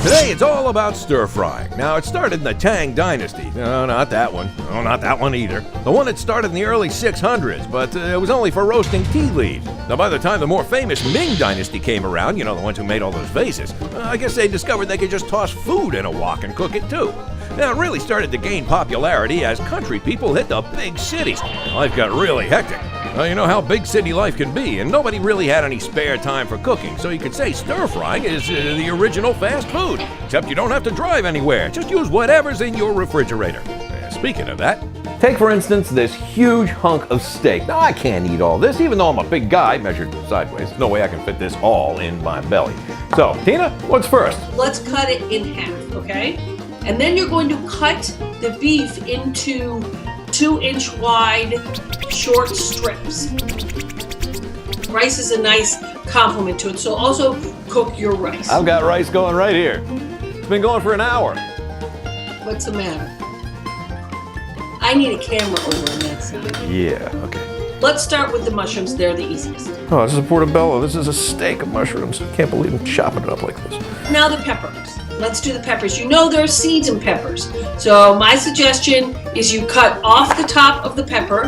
Today it's all about stir-frying. Now, it started in the Tang Dynasty. No, not that one. No, not that one either. The one that started in the early 600s, but it was only for roasting tea leaves. Now, by the time the more famous Ming Dynasty came around, you know, the ones who made all those vases, I guess they discovered they could just toss food in a wok and cook it too. Now, it really started to gain popularity as country people hit the big cities. Life got really hectic. Well, you know how big city life can be, and nobody really had any spare time for cooking, so you could say stir-frying is the original fast food. Except you don't have to drive anywhere. Just use whatever's in your refrigerator. Speaking of that, take for instance this huge hunk of steak. Now, I can't eat all this, even though I'm a big guy measured sideways. No way I can fit this all in my belly. So, Tina, what's first? Let's cut it in half, okay? And then you're going to cut the beef into 2-inch wide short strips. Rice is a nice complement to it, so also cook your rice. I've got rice going right here. It's been going for an hour. What's the matter? I need a camera over on that side. Yeah, okay. Let's start with the mushrooms. They're the easiest. Oh, this is a portobello. This is a steak of mushrooms. Can't believe I'm chopping it up like this. Now the peppers. Let's do the peppers. You know there are seeds in peppers. So my suggestion is you cut off the top of the pepper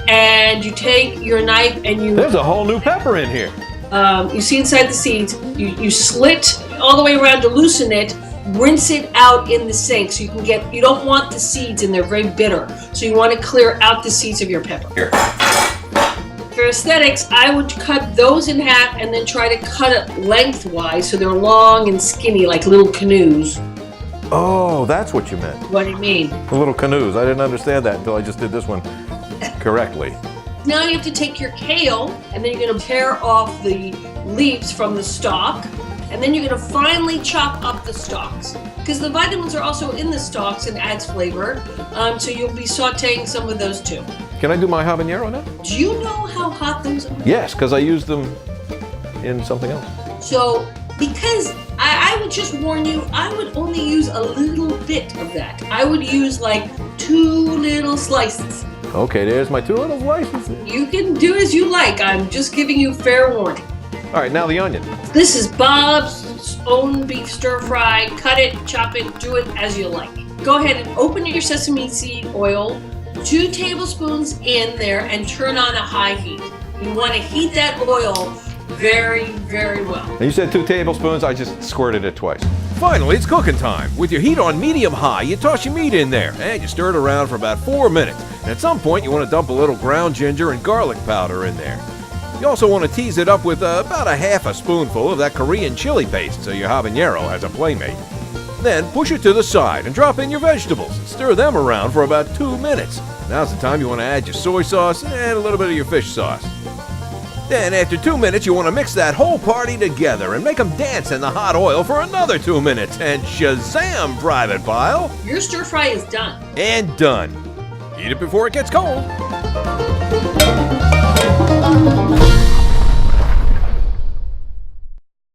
and you take your knife and you... There's a whole new pepper in here. You see inside the seeds. You slit all the way around to loosen it. Rinse it out in the sink so you can get... You don't want the seeds in there. Very bitter. So you want to clear out the seeds of your pepper. Here. For aesthetics, I would cut those in half and then try to cut it lengthwise so they're long and skinny like little canoes. Oh, that's what you meant. What do you mean? The little canoes. I didn't understand that until I just did this one correctly. Now you have to take your kale and then you're going to tear off the leaves from the stalk and then you're going to finely chop up the stalks because the vitamins are also in the stalks and adds flavor. So you'll be sauteing some of those too. Can I do my habanero now? Do you know how hot those are? Yes, because I used them in something else. So, because I would just warn you, I would only use a little bit of that. I would use like 2 little slices. Okay, there's my 2 little slices. You can do as you like. I'm just giving you fair warning. All right, now the onion. This is Bob's own beef stir fry. Cut it, chop it, do it as you like. Go ahead and open your sesame seed oil. 2 tablespoons in there and turn on a high heat. You want to heat that oil very, very well. Now you said 2 tablespoons, I just squirted it twice. Finally, it's cooking time. With your heat on medium-high, you toss your meat in there and you stir it around for about 4 minutes. And at some point, you want to dump a little ground ginger and garlic powder in there. You also want to tease it up with about a half a spoonful of that Korean chili paste so your habanero has a playmate. Then push it to the side and drop in your vegetables and stir them around for about 2 minutes. Now's the time you want to add your soy sauce and a little bit of your fish sauce. Then after 2 minutes you want to mix that whole party together and make them dance in the hot oil for another 2 minutes. And shazam, Private Pile! Your stir fry is done. And done. Eat it before it gets cold.